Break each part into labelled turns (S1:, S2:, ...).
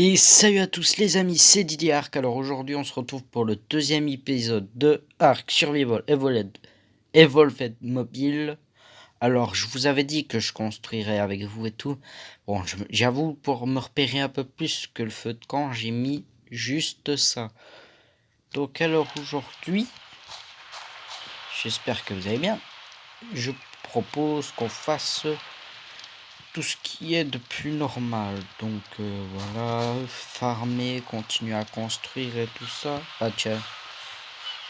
S1: Et salut à tous les amis, c'est Didier Arc. Alors aujourd'hui on se retrouve pour le deuxième épisode de Ark Survival Evolved Mobile. Alors je vous avais dit que je construirais avec vous et tout. Bon, j'avoue, pour me repérer un peu plus que le feu de camp, j'ai mis juste ça. Donc alors aujourd'hui, j'espère que vous allez bien. Je propose qu'on fasse tout ce qui est de plus normal. Donc voilà, farmer, continuer à construire et tout ça. Ah tiens,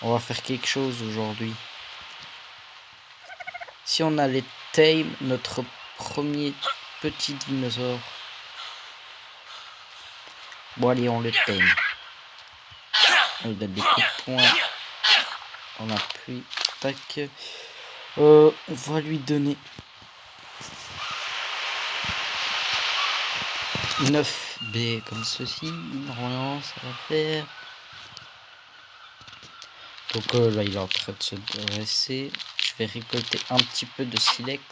S1: on va faire quelque chose aujourd'hui. Si on allait tame notre premier petit dinosaure. Bon allez, on le tame. On lui donne des coups de poing. On appuie. Tac. On va lui donner 9 B comme ceci. Normalement ça va faire. Donc là il est en train de se dresser. Je vais récolter un petit peu de silex.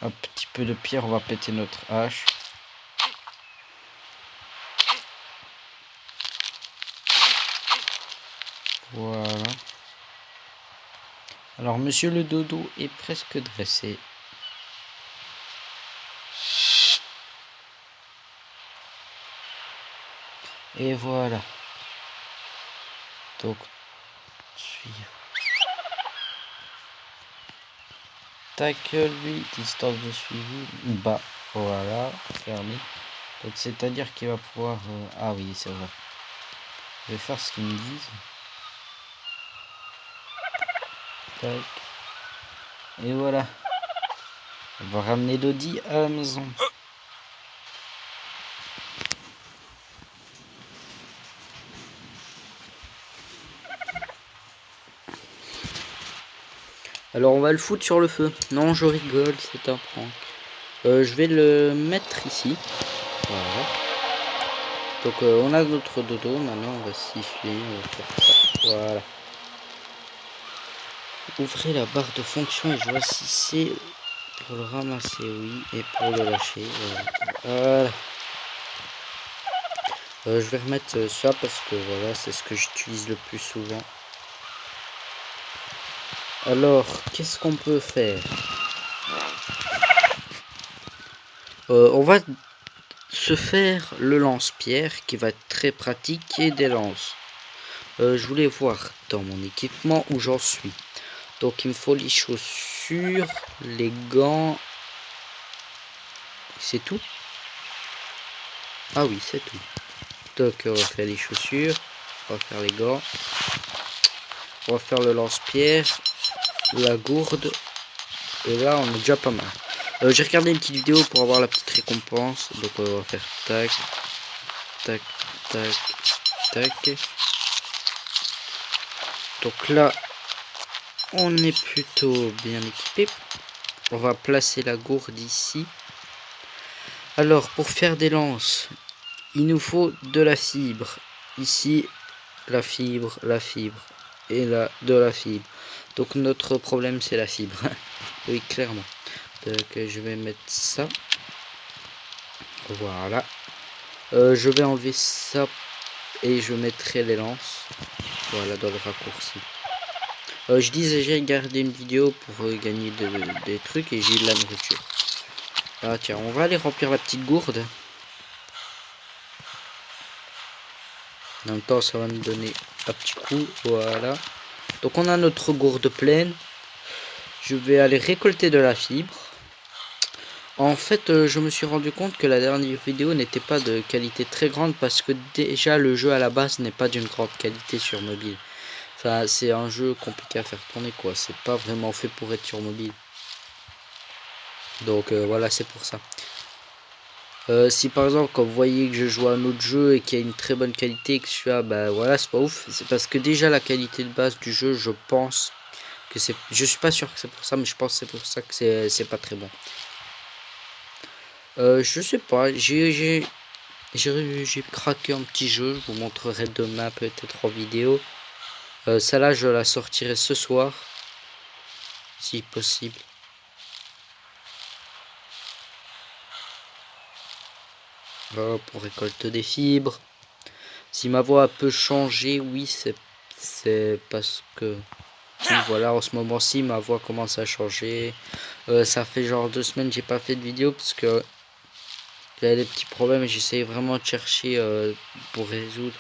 S1: Un petit peu de pierre, on va péter notre hache. Voilà. Alors monsieur le dodo est presque dressé. Et voilà. Donc, tac, lui, distance de suivi, bas, voilà, fermé. Donc c'est à dire qu'il va pouvoir... Ah oui, c'est vrai. Je vais faire ce qu'ils me disent. Tac. Et voilà. On va ramener Dodi à la maison. Alors on va le foutre sur le feu. Non, je rigole, c'est un prank. Je vais le mettre ici. Voilà. Donc on a notre dodo. Maintenant on va siffler. On va faire ça. Voilà. Ouvrez la barre de fonction et je vois si c'est pour le ramasser, oui, et pour le lâcher. Voilà. Je vais remettre ça parce que voilà, c'est ce que j'utilise le plus souvent. Alors, qu'est-ce qu'on peut faire? On va se faire le lance-pierre qui va être très pratique et des lances. Je voulais voir dans mon équipement où j'en suis. Donc il me faut les chaussures, les gants. C'est tout? Ah oui, c'est tout. Donc on va faire les chaussures, on va faire les gants, on va faire le lance-pierre, la gourde. Et là on est déjà pas mal. J'ai regardé une petite vidéo pour avoir la petite récompense. Donc on va faire tac, tac, tac, tac. Donc là, on est plutôt bien équipé. On va placer la gourde ici. Alors, pour faire des lances, il nous faut de la fibre. Ici, la fibre et là, de la fibre. Donc notre problème, c'est la fibre. Oui, clairement. Donc je vais mettre ça. Voilà. Je vais enlever ça et je mettrai les lances. Voilà, dans le raccourci. Je disais, j'ai regardé une vidéo pour gagner des trucs et j'ai eu de la nourriture. Ah tiens, on va aller remplir la petite gourde. En même temps, ça va nous donner un petit coup. Voilà. Donc on a notre gourde pleine. Je vais aller récolter de la fibre. En fait, je me suis rendu compte que la dernière vidéo n'était pas de qualité très grande parce que déjà le jeu à la base n'est pas d'une grande qualité sur mobile. Enfin, c'est un jeu compliqué à faire tourner quoi. C'est pas vraiment fait pour être sur mobile. Donc voilà, c'est pour ça. Si par exemple quand vous voyez que je joue à un autre jeu et qu'il y a une très bonne qualité et que celui-là, bah voilà, c'est pas ouf. C'est parce que déjà la qualité de base du jeu, je pense que c'est... Je suis pas sûr que c'est pour ça, mais je pense que c'est pour ça que c'est pas très bon. Je sais pas, j'ai J'ai craqué un petit jeu, je vous montrerai demain peut-être en vidéo. Celle-là je la sortirai ce soir, si possible. Voilà, pour récolter des fibres. Si ma voix a peu changé, oui, c'est parce que... Oui, voilà, en ce moment-ci, ma voix commence à changer. Ça fait genre 2 semaines que j'ai pas fait de vidéo parce que j'avais des petits problèmes et j'essayais vraiment de chercher pour résoudre.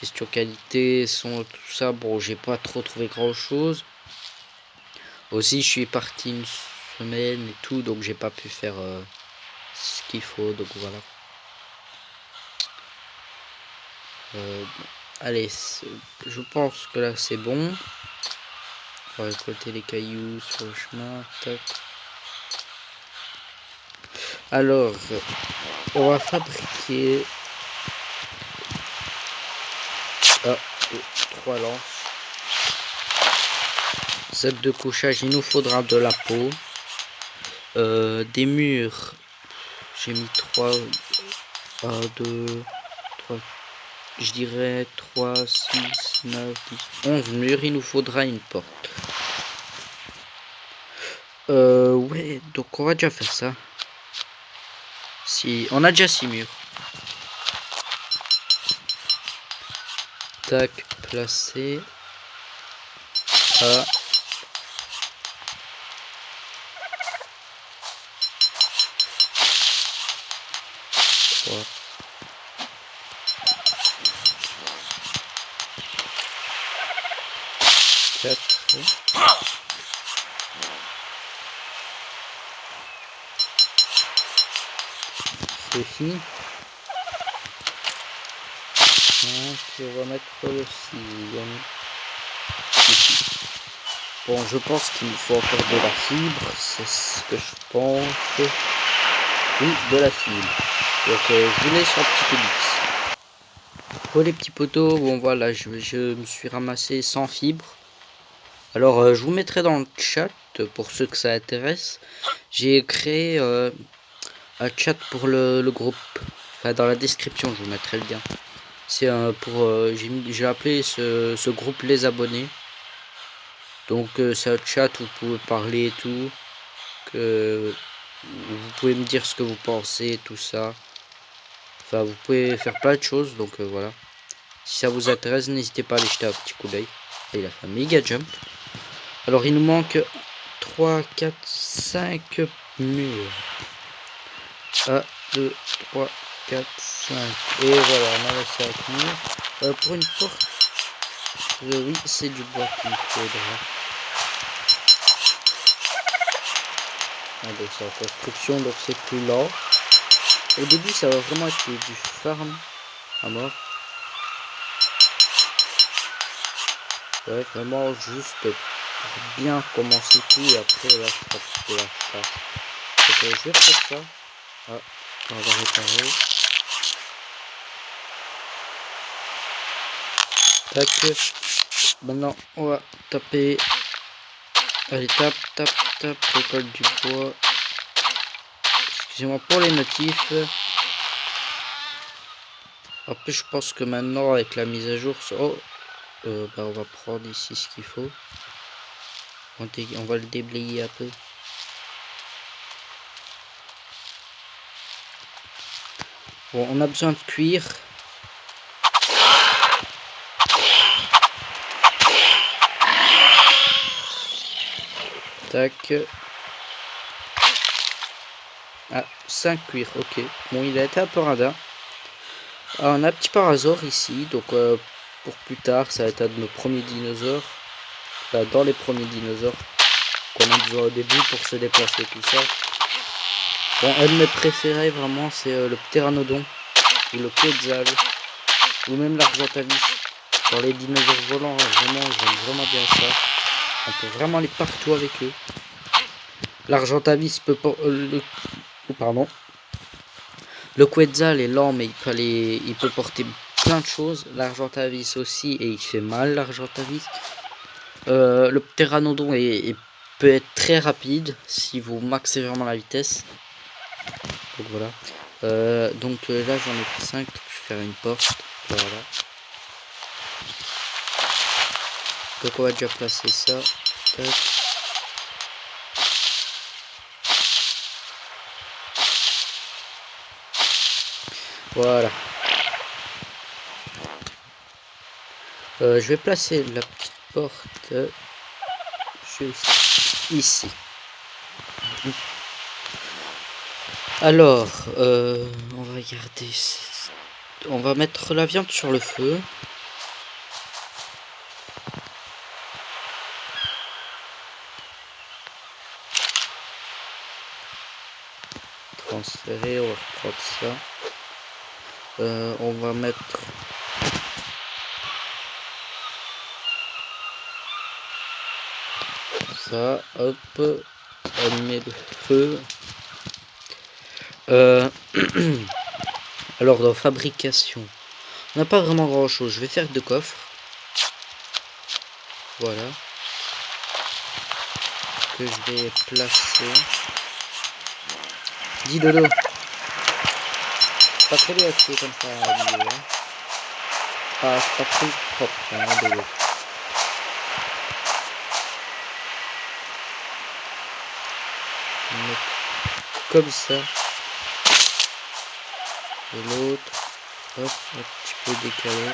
S1: Question qualité, son, tout ça. Bon, j'ai pas trop trouvé grand-chose. Aussi, je suis parti une semaine et tout, donc j'ai pas pu faire ce qu'il faut, donc voilà. Allez, je pense que là c'est bon. On va récolter les cailloux sur le chemin. Tac. Alors, on va fabriquer 3 lances. Set de couchage, il nous faudra de la peau. Des murs, j'ai mis 3, 2, 3, je dirais 3, 6, 9, 10, 11 murs. Il nous faudra une porte. Ouais, donc on va déjà faire ça. Si on a déjà 6 murs. Tac, placé. Ah. 3. 4. C'est fini. Donc on va mettre le 6e ici. Bon, je pense qu'il nous faut encore de la fibre, c'est ce que je pense. Oui, de la fibre. Donc je vous laisse un petit ellipse. Pour les petits poteaux, bon voilà, je me suis ramassé 100 fibres. Alors je vous mettrai dans le chat, pour ceux que ça intéresse. J'ai créé un chat pour le groupe. Enfin, dans la description, je vous mettrai le lien. C'est pour j'ai appelé ce groupe les abonnés. Donc c'est un chat où vous pouvez parler et tout. Vous pouvez me dire ce que vous pensez, tout ça. Enfin, vous pouvez faire plein de choses. Donc voilà. Si ça vous intéresse, n'hésitez pas à aller jeter un petit coup d'œil. Il a fait un méga jump. Alors il nous manque 3, 4, 5 murs. 1, 2, 3, 4, 5. Et voilà, on a les 5 murs. Pour une porte, oui, c'est du bois qu'il me faudra. Allez, c'est en construction, donc c'est plus lent. Au début, ça va vraiment être du farm à mort. Ouais, vraiment juste pour bien commencer tout et après là, je ferai de la chasse. Donc je vais faire ça. Ah, on va réparer. Tac. Maintenant, on va taper. Allez, tape, tape, tape, récolte du bois. Excusez-moi pour les notifs. Après, je pense que maintenant, avec la mise à jour, oh, bah, on va prendre ici ce qu'il faut. On va le déblayer un peu. Bon, on a besoin de cuir. Tac. Ah, 5 cuir, ok. Bon, il a été un peu radin. Ah, on a un petit parasaure ici, donc pour plus tard, ça va être un de nos premiers dinosaures. Enfin, dans les premiers dinosaures qu'on a besoin au début pour se déplacer, tout ça. Bon, un de mes préférés, vraiment, c'est le pteranodon, ou le quetzal, ou même l'argentavis. Dans les dinosaures volants, vraiment, j'aime vraiment bien ça. On peut vraiment aller partout avec eux. L'argentavis peut pas... pardon. Le quetzal est lent, mais il peut porter plein de choses. L'argentavis aussi, et il fait mal, l'argentavis. Le pteranodon peut être très rapide si vous maxez vraiment la vitesse. Donc voilà. Donc là j'en ai pris 5, je vais faire une porte. Voilà. Donc on va déjà placer ça. Tac. Voilà. Je vais placer la petite porte juste ici. Alors, on va regarder. On va mettre la viande sur le feu. Transférer, on va reprendre ça. On va mettre ça, hop, allumer le feu. Alors dans fabrication, on n'a pas vraiment grand chose. Je vais faire 2 coffres. Voilà. Que je vais placer. Dis dodo. Pas très bien tué comme ça à milieu, hein. Ah, c'est pas très propre, hein, dodo. Comme ça. Et l'autre, hop, un petit peu décalé.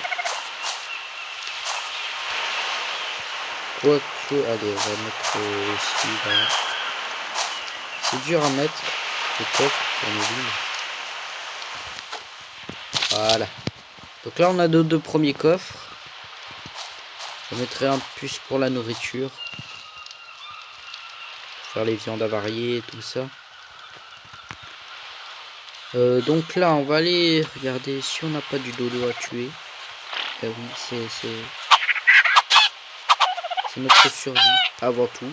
S1: Quoique, allez, on va mettre aussi là. C'est dur à mettre le coffre sur mobile. Voilà. Donc là, on a nos 2 premiers coffres. Je mettrai un plus pour la nourriture. Faire les viandes avariées et tout ça. Donc là, on va aller regarder si on n'a pas du dodo à tuer. Oui, c'est notre survie avant tout.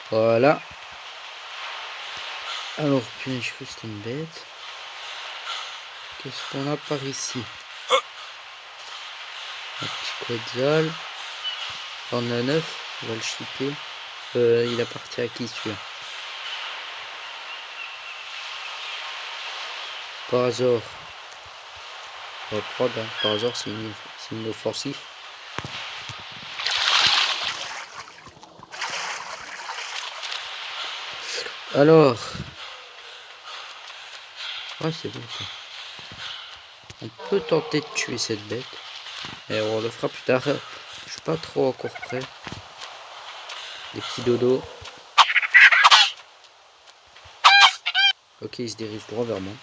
S1: Voilà. Alors, puis je crois que c'était une bête. Qu'est-ce qu'on a par ici? Un petit quetzal. On a 9. On va le shipper. Il appartient à qui celui-là? Par hasard. On va prendre, hein. Par hasard, c'est inoffensif. Alors. Ouais, c'est bon ça. On peut tenter de tuer cette bête. Et on le fera plus tard. Je suis pas trop encore prêt. Des petits dodos. Ok, il se dirige droit vers moi.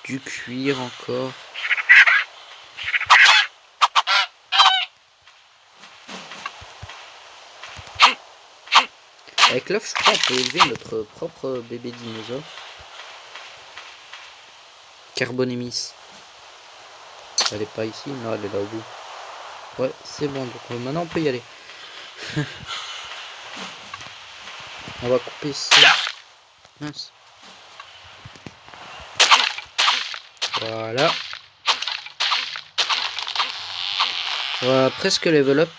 S1: Du cuir encore. Avec l'œuf, je crois qu'on peut élever notre propre bébé dinosaure. Carbonémis. Elle est pas ici, non, elle est là au bout. Ouais, c'est bon, donc maintenant on peut y aller. On va couper ça. Mince. Voilà. Voilà, presque level up.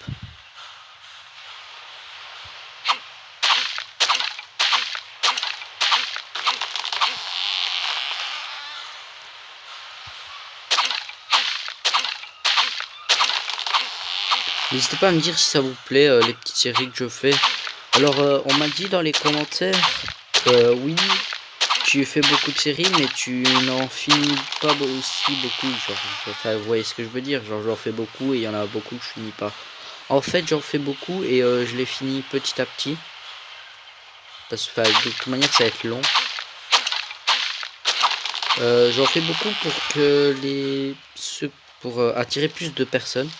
S1: N'hésitez pas à me dire si ça vous plaît, les petites séries que je fais. Alors, on m'a dit dans les commentaires, oui, tu fais beaucoup de séries, mais tu n'en finis pas aussi beaucoup. Genre, enfin, vous voyez ce que je veux dire. Genre, j'en fais beaucoup et il y en a beaucoup que je finis pas. En fait, j'en fais beaucoup et je les finis petit à petit. Parce que de toute manière, ça va être long. J'en fais beaucoup pour que pour attirer plus de personnes.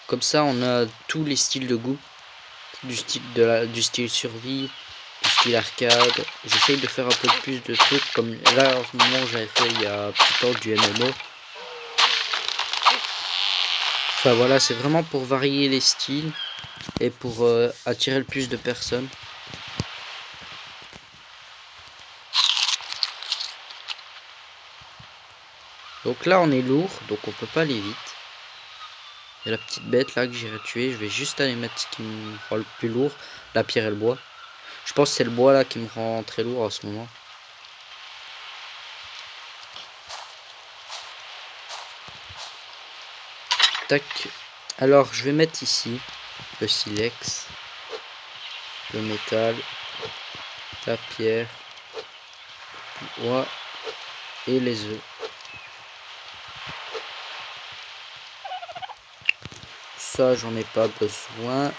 S1: Comme ça, on a tous les styles de goût, du style survie, du style arcade. J'essaye de faire un peu plus de trucs, comme là en ce moment j'avais fait il y a plus temps du MMO. Enfin voilà, c'est vraiment pour varier les styles et pour attirer le plus de personnes. Donc là on est lourd, donc on peut pas aller vite. Il y a la petite bête là que j'irai tuer. Je vais juste aller mettre ce qui me rend le plus lourd, la pierre et le bois. Je pense que c'est le bois là qui me rend très lourd en ce moment. Tac. Alors je vais mettre ici le silex, le métal, la pierre, le bois et les œufs. Ça j'en ai pas besoin.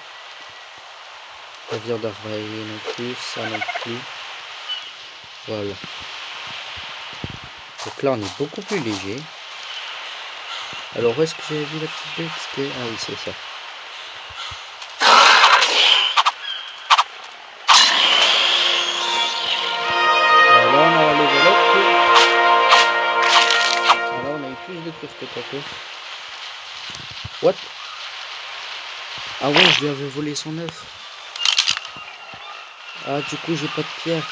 S1: La viande d'arvaillée non plus, ça non plus. Voilà. Donc là on est beaucoup plus léger. Alors où est-ce que j'avais vu la petite bête? C'était... Ah oui, c'est ça. Voilà, on a les veloppes. Voilà, on a eu plus de cuir que tantôt. What? Ah ouais, je lui avais volé son œuf. Ah, du coup, j'ai pas de pierre.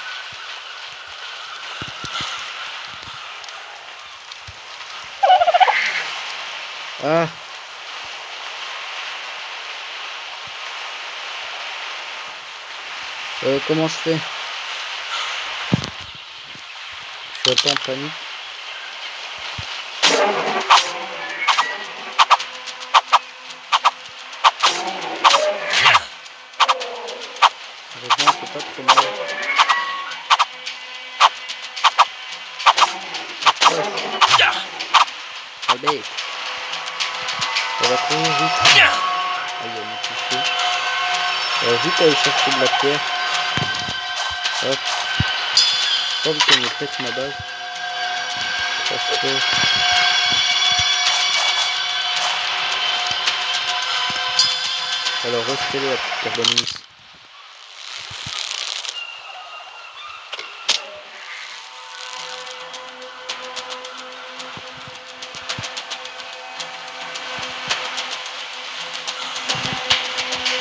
S1: Ah. Comment je fais? Je suis un peu en panique. Heureusement, c'est pas trop mal. Allez. On va courir vite. Aïe, on est touché. Vite aller chercher de la pierre. Hop. Pas vu qu'on me pète ma base. Parce que... Alors restez-le la petite carbonise.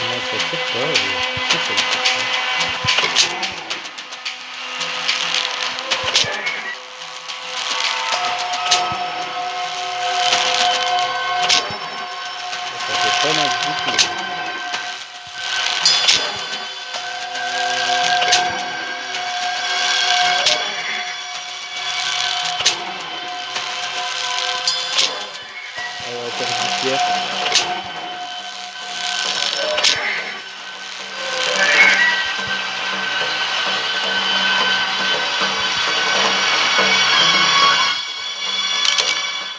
S1: Non, ça tire pas. Ça tire pas. Ça fait pas mal du tout. Alors, encore du pierre.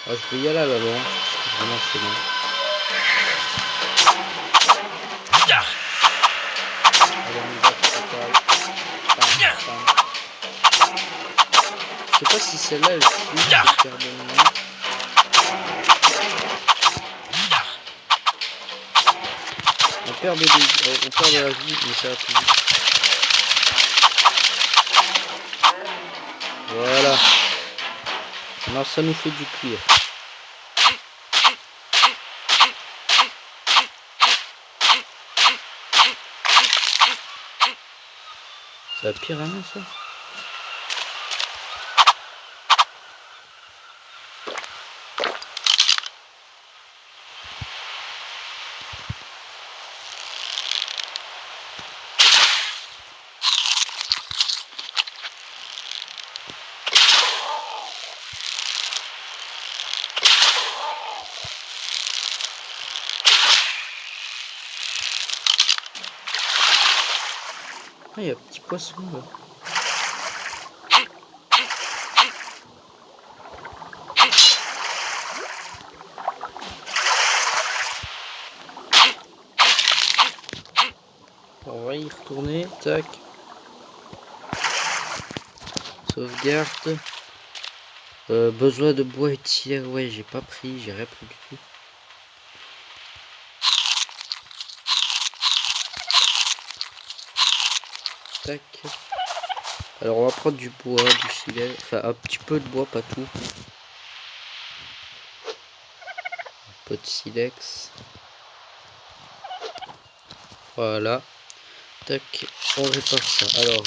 S1: Ah, je vais y aller à la longue. Vraiment, c'est long. Allez, on y va, total. Bam, bam. Je sais pas si celle-là elle suit cette pierre de lumière. On perd de la vie, mais ça va plus vite. Voilà. Alors ça nous fait du cuir. C'est la piranha ça? Ah, il y a un petit poisson là. On va y retourner, tac. Sauvegarde. Besoin de bois et de cire, ouais j'ai pas pris, j'ai rien pris du tout. Tac. Alors on va prendre du bois, du silex, enfin un petit peu de bois, pas tout. Un peu de silex. Voilà. Tac, on répare ça. Alors.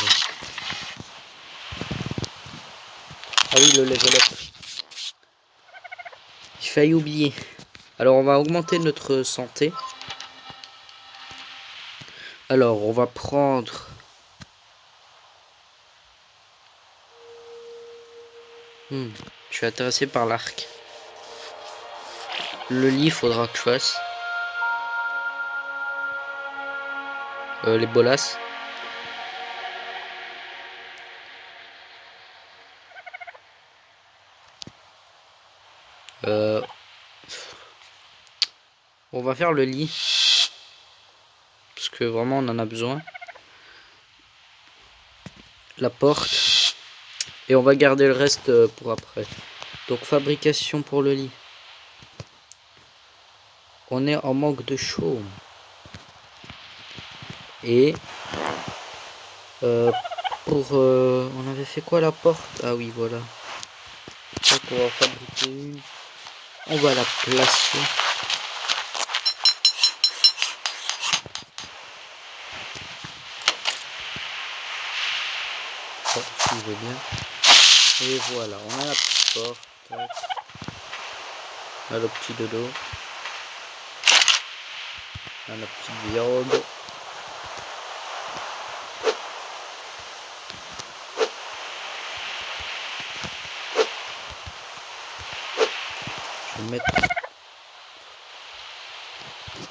S1: Ah oui, le level up. failli oublier. Alors on va augmenter notre santé. Alors on va prendre... Je suis intéressé par l'arc. Le lit, faudra que je fasse. Les bolas. On va faire le lit. Parce que vraiment on en a besoin. La porte. Et on va garder le reste pour après. Donc fabrication pour le lit. On est en manque de chaume. Et on avait fait quoi la porte? Ah oui, voilà. Donc on va fabriquer une. On va la placer. Oh, si je veux bien. Et voilà, on a la petite porte. On a le petit dodo. On a la petite viande. Je vais mettre...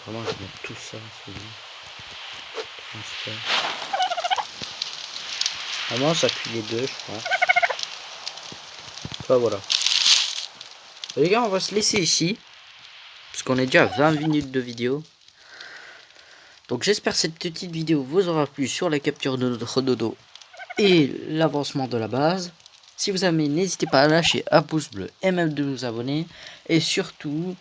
S1: Vraiment, je vais mettre tout ça. Vraiment, ça cuit les deux, je pense. Enfin, voilà. Les gars, on va se laisser ici. Parce qu'on est déjà à 20 minutes de vidéo. Donc j'espère que cette petite vidéo vous aura plu sur la capture de notre dodo et l'avancement de la base. Si vous aimez, n'hésitez pas à lâcher un pouce bleu et même de vous abonner. Et surtout,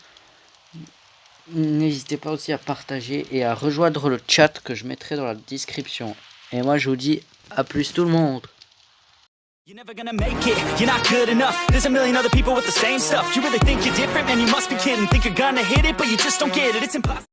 S1: n'hésitez pas aussi à partager et à rejoindre le chat que je mettrai dans la description. Et moi je vous dis à plus tout le monde.
S2: You're never gonna make it, you're not good enough. There's a million other people with the same stuff. You really think you're different, man, you must be kidding. Think you're gonna hit it, but you just don't get it, it's impossible.